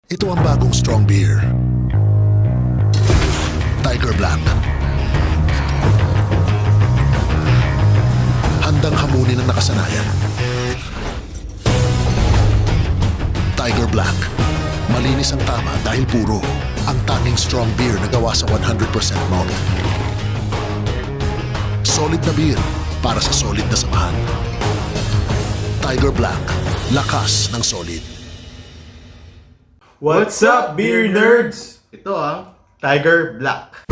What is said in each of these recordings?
Ito ang bagong strong beer. Tiger Black. Handang hamunin ang nakasanayan. Tiger Black. Malinis ang tama dahil puro. Ang tanging strong beer na gawa sa 100% malt. Solid na beer para sa solid na samahan. Tiger Black. Lakas ng solid. What's up, beer nerds? Ito ang Tiger Black.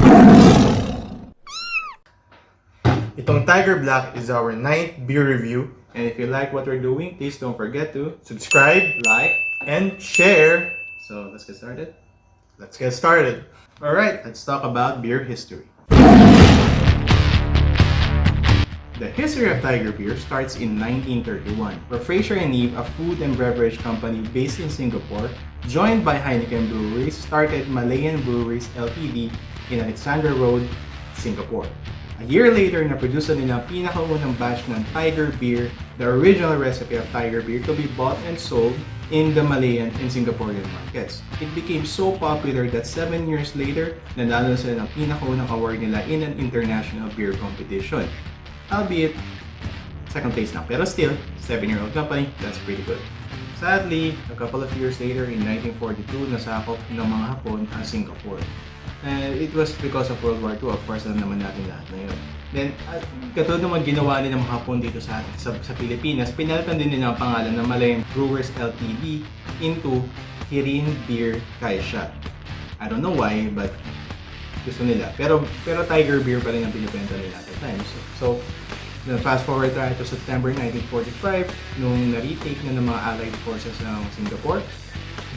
Itong Tiger Black is our 9th beer review. And if you like what we're doing, please don't forget to subscribe, like, and share. So let's get started. Alright, let's talk about beer history. The history of Tiger Beer starts in 1931, where Fraser and Eve, a food and beverage company based in Singapore, joined by Heineken Breweries, started Malayan Breweries Ltd. in Alexandra Road, Singapore. A year later, na-produce nila ang pinakaunang batch ng Tiger Beer, the original recipe of Tiger Beer, to be bought and sold in the Malayan and Singaporean markets. It became so popular that 7 years later, nanalo sila ng pinakaunang award nila in an international beer competition. Albeit, second place lang. Pero still, 7-year-old company, that's pretty good. Sadly, a couple of years later, in 1942, nasakop ng mga Hapon ang Singapore. And it was because of World War II, of course, alam naman natin lahat na yun. Then, katulad naman ginawa nila mga Hapon dito sa Pilipinas, pinalitan din nila ang pangalan ng Malayan Brewers Ltd. into Kirin Beer Kaisha. I don't know why, but gusto nila. Pero Tiger Beer pa rin ang pinibenta nila at the time. So fast forward tayo to September 1945, nung na-retake na ng mga Allied Forces ng Singapore,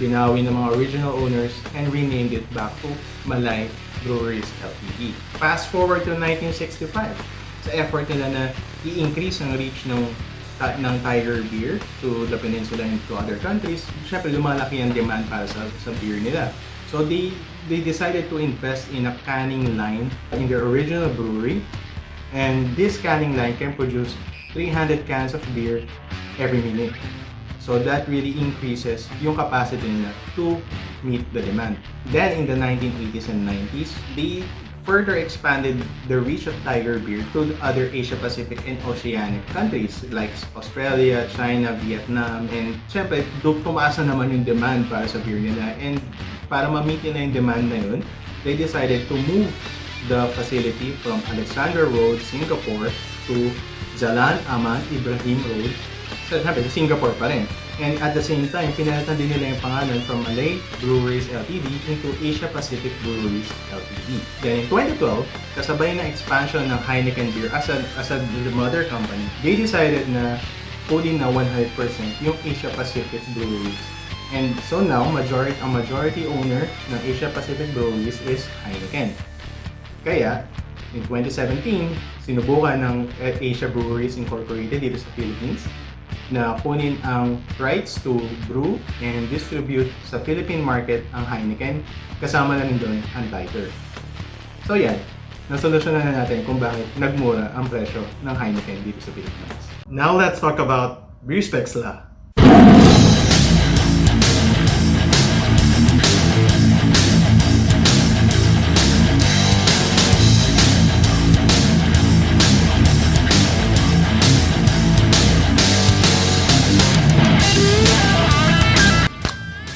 binawi ng mga original owners and renamed it back to Malay Breweries Ltd. Fast forward to 1965, sa effort nila na i-increase ang reach ng Tiger Beer to the peninsula and to other countries, syempre lumalaki ang demand para sa beer nila. So they decided to invest in a canning line in their original brewery, and this canning line can produce 300 cans of beer every minute. So that really increases yung capacity nila to meet the demand. Then in the 1980s and 90s, they further expanded the reach of Tiger Beer to other Asia Pacific and Oceanic countries like Australia, China, Vietnam, and syempre tumaas na naman yung demand para sa beer nila, and para ma-meet nila yung demand na yun, they decided to move the facility from Alexandra Road, Singapore to Jalan Ahmad Ibrahim Road, sa Singapore pa rin. And at the same time, pinalitan din nila yung pangalan from Malay Breweries Ltd. into Asia Pacific Breweries Ltd. Then in 2012, kasabay ng expansion ng Heineken Beer as a mother company, they decided na fully na 100% yung Asia Pacific Breweries. And so now, ang majority owner ng Asia Pacific Breweries is Heineken. Kaya, in 2017, sinubukan ng Asia Breweries Incorporated dito sa Philippines na kunin ang rights to brew and distribute sa Philippine market ang Heineken, kasama na rin doon ang Tiger. So yan, nasolusyonan na natin kung bakit nagmura ang presyo ng Heineken dito sa Pilipinas. Now let's talk about beer specs la.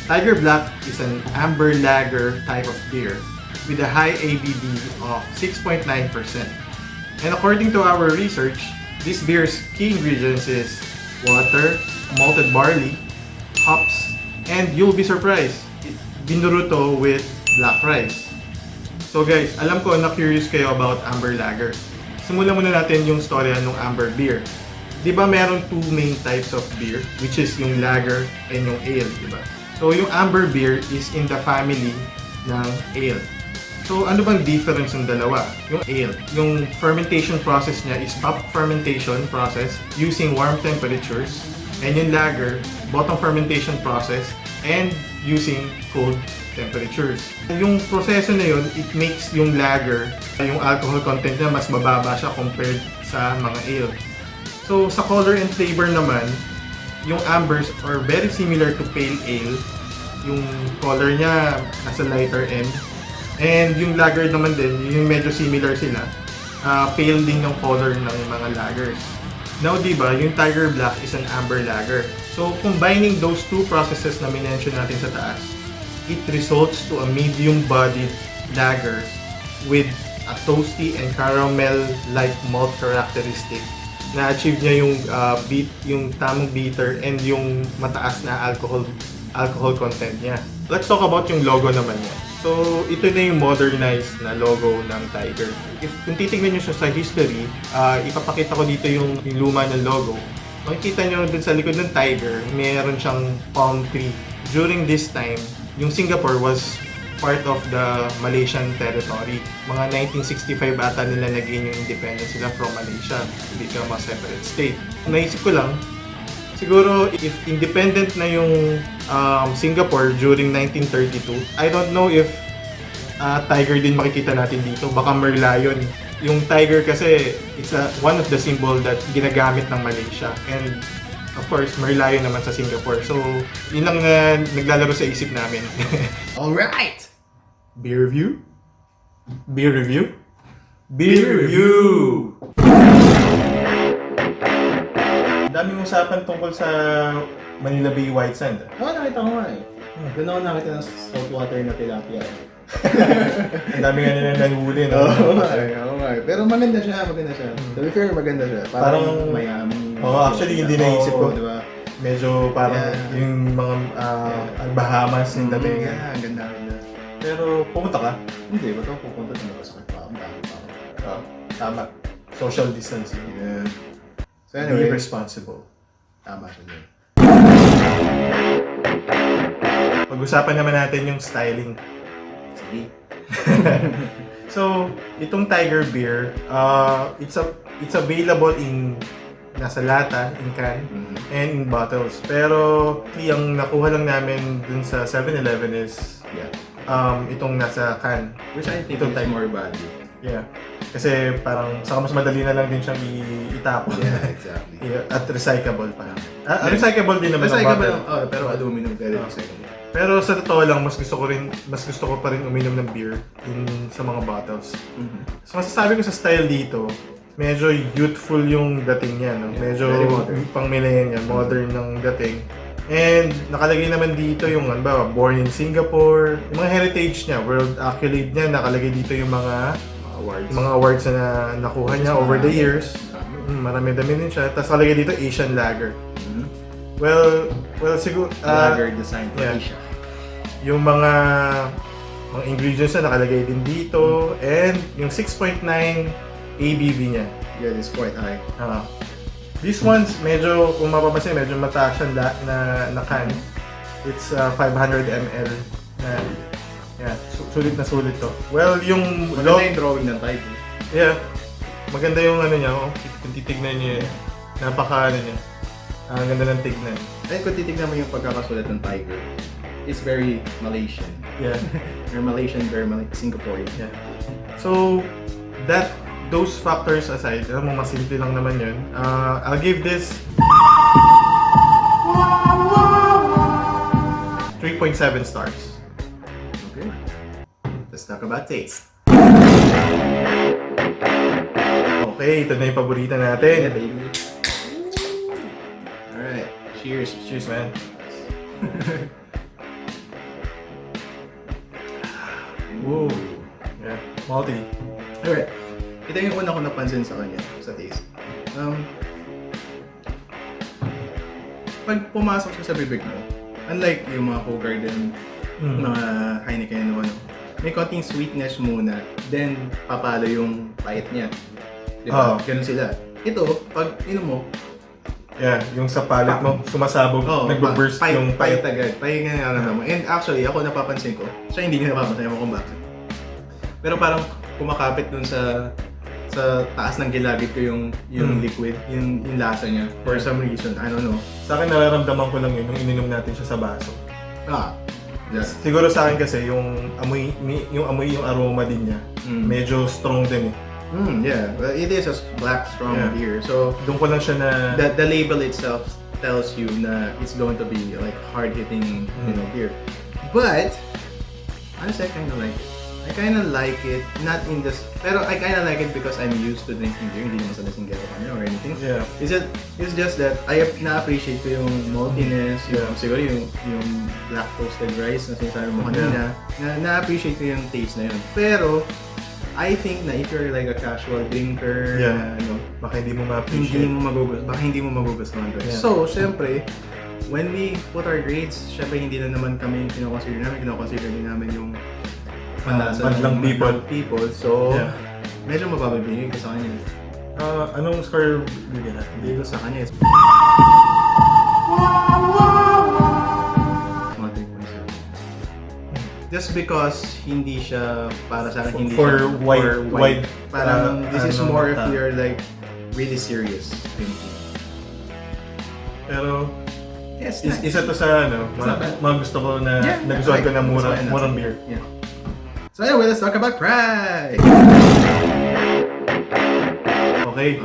Tiger Black is an amber lager type of beer with a high ABV of 6.9%. And according to our research, this beer's key ingredients is water, malted barley, hops, and you'll be surprised, binuruto with black rice. So guys, alam ko na curious kayo about amber lager. Simulan muna natin yung storya ng amber beer. Di ba meron two main types of beer, which is yung lager and yung ale, di ba? So, yung amber beer is in the family ng ale. So, ano bang difference ng dalawa? Yung ale, yung fermentation process niya is top fermentation process using warm temperatures, and yung lager, bottom fermentation process and using cold temperatures. Yung proseso na yun, it makes yung lager, yung alcohol content niya mas mababa siya compared sa mga ale. So, sa color and flavor naman, yung ambers are very similar to pale ale yung color niya nasa lighter end. And yung lager naman din, yung medyo similar sila. Pale din yung color ng mga lagers. Now, di ba, yung Tiger Black is an amber lager. So, combining those two processes na minention natin sa taas, it results to a medium-bodied lager with a toasty and caramel-like malt characteristic. Na-achieve niya yung tamang bitter and yung mataas na alcohol content niya. Let's talk about yung logo naman niya. So, ito na yung modernized na logo ng Tiger. Kung titignan nyo siya sa history, ipapakita ko dito yung luma ng logo. Makikita nyo dun sa likod ng Tiger, mayroon siyang palm tree. During this time, yung Singapore was part of the Malaysian territory. Mga 1965 ata nila naging yung independence sila from Malaysia to become a separate state. Naisip ko lang, siguro if independent na yung Singapore during 1932, I don't know if tiger din makikita natin dito. Baka merlion. Yung tiger kasi, it's one of the symbol that ginagamit ng Malaysia. And of course, merlion naman sa Singapore. So, yun lang naglalaro sa isip namin. Alright! Beer review? Beer review? Beer review! Daming usapan tungkol sa Manila Bay White Sand. Oo, nakita ko nga eh. Doon ako nakita ng saltwater na tilapia. Ang dami nga nila nahuli, no? Oo nga eh. Pero maganda siya. To be fair, maganda siya. Parang Miami. Actually, hindi naisip ko. Diba? Medyo parang yung mga Bahamas yung dating. Ang ganda. Pero pumunta ka? Hindi, ba't ako pupunta sa labas? Tama. Social distancing. Yeah. So Be anyway, responsible. tama siya din. Pag-usapan naman natin yung styling. Sige. So, itong Tiger Beer, it's available in nasa lata, in can, and in bottles. Pero, ang nakuha lang namin dun sa 7-Eleven is itong nasa can. Which I think Itong is more value. Yeah. Kasi parang, saka mas madali na lang din siyang itapon. Yeah, exactly. At recyclable pa. Recyclable din naman ang Recyclable, bottle. pero aluminum very recyclable. Pero sa totoo lang, mas gusto ko pa rin uminom ng beer sa mga bottles. So masasabi ko sa style dito, medyo youthful yung dating niya, no? Medyo pang millennial, modern ng dating. And nakalagay naman dito yung born in Singapore, yung mga heritage niya, world accolade niya, nakalagay dito yung mga awards na nakuha niya over the years. Marami-dami din siya. Tapos nakalagay dito Asian Lager. Well, siguro Lager design for Asia. Yung mga ingredients na nakalagay din dito and yung 6.9 ABV niya. Yeah, it's quite high. These ones, medyo, kung mapapansin, medyo mataas siya na can. It's 500 ml. Sulit na sulit to. Well, yung maganda yung drawing ng type. Yeah. Maganda yung niya. Kung titignan niyo yun. Niya. Ang ganda ng tignan. Ay, kung titignan mo yung pagkakasulat ng Tiger, it's very Malaysian. Yeah. Very Malaysian, very Singaporean. Yeah. So, those factors aside, mas simple lang naman yun. I'll give this 3.7 stars. Okay. Let's talk about taste. Okay, ito na yung paborito natin. Yeah, baby. Alright. Cheers. Cheers, man. Woo. Yeah, malty. Alright. Ito yung una ko napansin sa kanya, sa taste. Pag pumasok siya sa bibig mo, unlike yung mga Hoegaarden, mga Heineken o ano, may konting sweetness muna, then papalo yung pait niya. Diba? Ganun sila. Ito, pag inom mo, yung sa palate mo, sumasabog, nagbo-burst yung pait agad. Pait nga naman mo. And actually, ako napapansin ko, siya hindi niya napapansin mo kung bakit. Pero parang kumakapit dun sa taas ng gilagid ko yung liquid, yung lasa niya. For some reason, I don't know. Sa akin, nararamdaman ko lang yun nung ininom natin siya sa baso. Yeah. Siguro sa akin kasi, yung aroma din niya, medyo strong din eh. Yeah, well, it is a black strong beer. So doon ko lang siya na the label itself tells you na it's going to be like hard hitting, beer. But honestly, I kind of like it. I kind of like it, not in this, pero I kind of like it because I'm used to drinking beer. Hindi naman sa lasinggero kami or anything. Yeah. It's just that na-appreciate ko yung maltiness, siguro yung black toasted rice na sinasabi mo kanina. Na-appreciate ko yung taste na yun. Pero I think na if you're like a casual drinker, baka hindi mo ma-appreciate. Baka hindi mo magugustuhan to. Yeah. So, syempre, when we put our grades, syempre hindi na naman kami kinoconsider din namin yung madlang people. So, medyo mababibigay ko sa kanya. Anong score bigyan natin? Dito sa kanya is just because hindi siya para sa akin, hindi for siya wide parang this is more if you're like really serious drinking. Pero yes, isa to sa mga gusto ko na nagustuhan ko na murang beer. Yeah. So anyway, let's talk about price. Okay.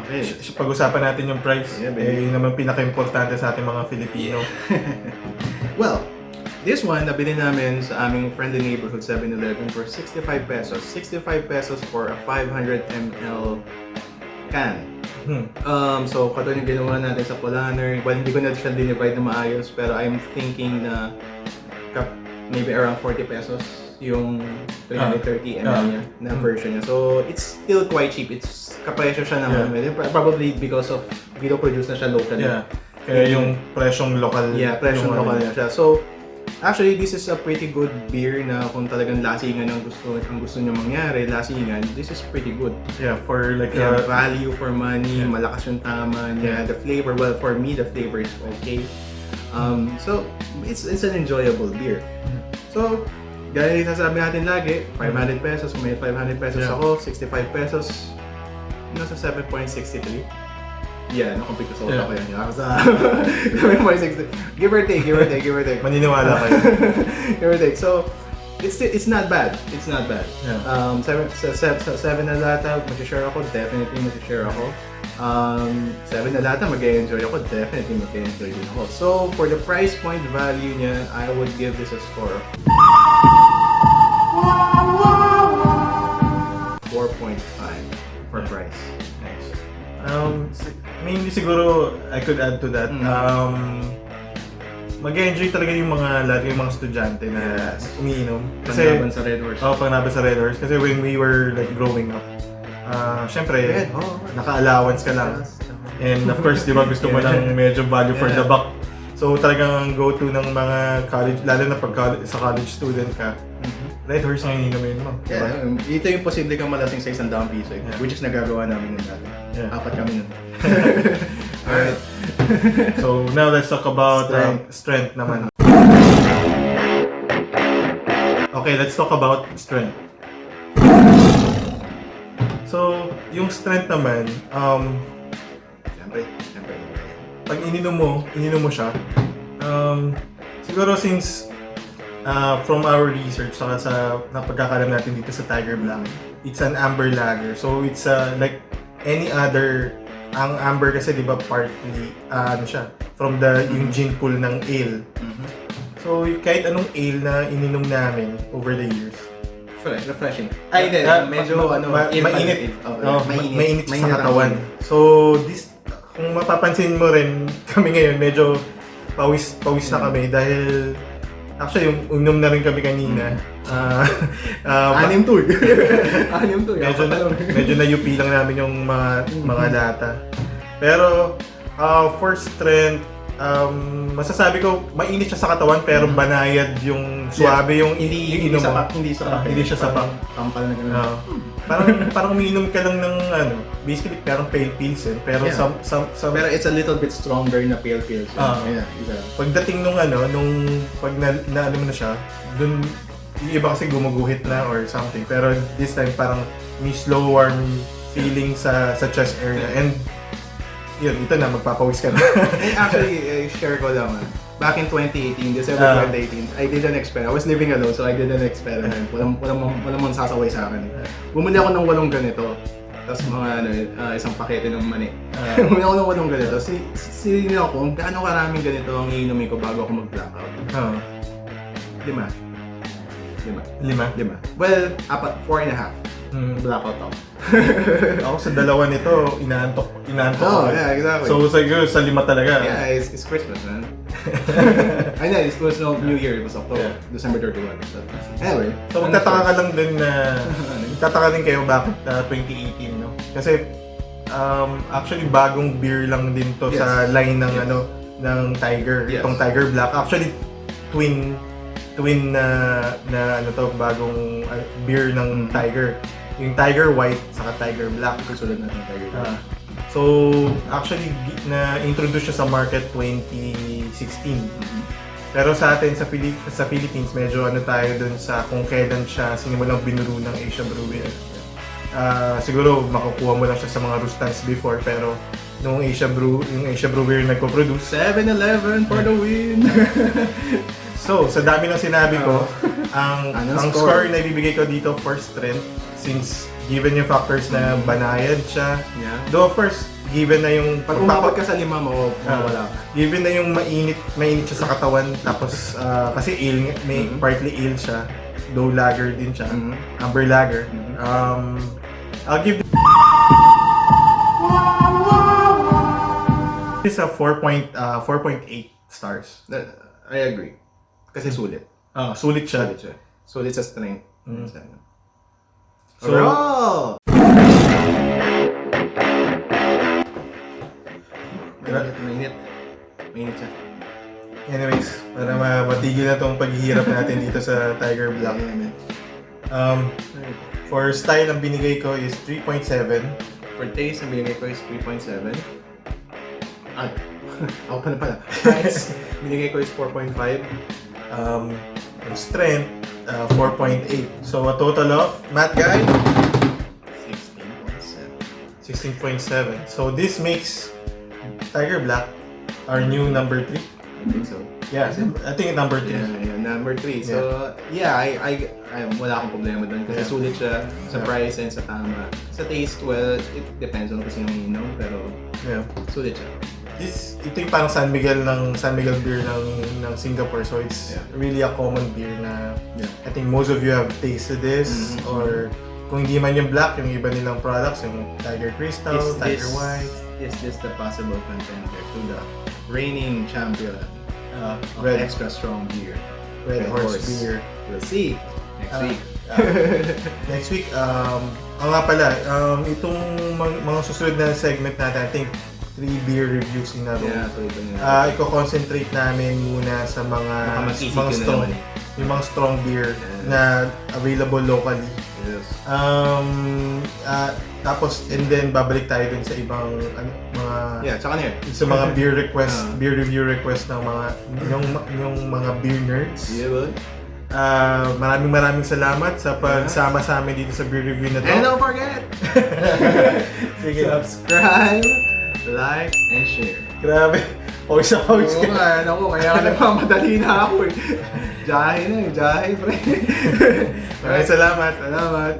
Pag-usapan natin yung price. Yun naman pinaka-importante sa ating mga Filipino. Well, this one, nabili namin sa aming friendly neighborhood 7-Eleven for 65 pesos. 65 pesos for a 500 ml can. So, katulad yung ginawa natin sa Polaner. Well, hindi ko na siya dinivide na maayos, pero I'm thinking na maybe around 40 pesos yung 330 ml niya na version niya. So, it's still quite cheap. It's kapresyo siya naman. Probably because of produce na siya locally. Kaya yung presyong lokal. Presyong lokal na siya. So, actually, this is a pretty good beer na kung talagang lasingan ang gusto niyo mangyari, lasingan, this is pretty good. For like value for money, malakas yung tama niya. The flavor, well, for me, the flavor is okay. So, it's an enjoyable beer. So, gaya yung sasabi natin lagi, 500 pesos, kung may 500 pesos ako, 65 pesos, nasa 7.63. Nakompute ko sa utak ko yan. Sa 7.63. Give or take. Maniniwala kayo. Give or take. So, it's not bad. It's not bad. 7 na lata, mag-share ako. Definitely mag-share ako. 7 na lata, mag-enjoy ako. Definitely mag-enjoy din ako. So, for the price point value niya, I would give this a score of 4.5 for price. Nice. Mainly siguro I could add to that. Mag-enjoy talaga yung mga estudyante na umiinom. Kasi Panglaban sa Red Horse. Panglaban sa Red Horse. Kasi when we were like growing up, syempre, naka-allowance ka lang. And of course, di ba, gusto mo ng medyo value for the buck. So talagang go-to ng mga college, lalo na pag sa college student ka, Red Horse ang iniinumin mo. Ito yung posible kang malasing sa 100 piso which is nagagawa namin yun dati. 4 kami nun. Alright. So now let's talk about strength naman. Okay, let's talk about strength. So, yung strength naman, Siyempre. pag ininom mo siya, siguro since from our research saka sa napagkakalam natin dito sa Tiger Black, it's an amber lager. So it's like any other, ang amber kasi di ba partly siya from yung gin pool ng ale. So kahit anong ale na ininom namin over the years, refreshing. Medyo mainit. Mainit May sa katawan. So this, kung mapapansin mo rin kami ngayon, medyo pawis na kami dahil actually uminom na rin kami kanina. 6 to. Medyo na-UP lang namin yung mga data. Pero for strength, masasabi ko mainit siya sa katawan pero banayad yung suabe yung iniinom mo. Hindi siya sapak. Kampal na gano'n. Parang umiinom ka lang ng basically parang pale pilsen pero pero it's a little bit stronger na pale pilsen. Pagdating nung pag na mo na siya, dun yung iba kasi gumuguhit na or something, pero this time parang may slow warm feeling sa chest area and yun, ito na, magpapawis ka na. Actually, share ko lang. Back in 2018, December 2018, I did an experiment. I was living alone, so I did an experiment. Walang mong sasaway sa akin. Bumili ako ng 8 ganito. Tapos isang pakete ng mani. Bumili ako ng 8 ganito. Sinignan ako kung gaano karaming ganito ang iinumin ko bago ako mag-blackout. 5. 5. Well, 4.5. Blackout ako. Ako sa dalawa nito, inaantok Oh, ako. yeah, exactly. So siguro sa 5 talaga. Yeah, it's Christmas, man. I know, it was no New Year. It was October, December 31. So, anyway. So magtataka ka lang din na, magtataka din kayo bakit 2018, no? Kasi actually bagong beer lang din to sa line ng ng Tiger, itong Tiger Black. Actually twin na ano to, bagong beer ng Tiger. Yung Tiger White saka Tiger Black. Susunod natin Tiger Black. So actually na-introduce siya sa market 2016. Pero sa atin sa Philippines medyo tayo dun sa kung kailan siya sinimulang binuro ng Asia Brewer. Siguro makukuha mo lang siya sa mga rustans before, pero yung Asia Brewer nagpo-produce 7-Eleven for the win. So, sa dami ng sinabi ko, ang score na ibibigay ko dito for strength, since given yung factors na banayad siya. Though of course, given na yung pag umabot ka sa 5 mo, wala. Given na yung mainit siya sa katawan, tapos kasi ale, may partly ale siya, though lager din siya, amber lager. I'll give this a 4.8 stars. I agree. Kasi sulit. Sulit siya. Sulit sa strength. So, overall! Mainit siya. Anyways, para matigil na tong paghihirap natin dito sa Tiger Black. For style, ang binigay ko is 3.7. For taste, ang binigay ko is 3.7. Ako pala. Price, binigay ko is 4.5. Strength, 4.8. So a total of, Matt guy? 16.7. So this makes Tiger Black our new number 3. I think so. Yeah, I think number 3. Yeah, number 3. So, I wala akong problema doon kasi sulit siya sa price and sa tama. Sa taste, well, it depends on kung sino inom, pero sulit siya. Ito yung parang San Miguel beer ng Singapore, so it's really a common beer na I think most of you have tasted this, or kung hindi man yung black, yung iba nilang products, yung Tiger Crystal, Tiger White. Is this the possible contender to the reigning champion of Red extra strong beer? Red Horse beer. We'll see next week. Next week, nga pala, itong mga susunod na segment natin, I think 3 beer reviews in a row. Iko-concentrate namin muna sa mga strong beer na available locally. Yes. Tapos and then babalik tayo dun sa ibang mga tsaka na yun. sa mga beer request, beer review request ng mga yung mga beer nerds. Yeah, Maraming salamat sa pagsama sa amin dito sa beer review na to. And don't forget, Sige. subscribe, like, and share. Grabe. Pawis na pawis ka. Kaya nagmamadali na ako eh. Jahe, pre. Maraming salamat. Salamat.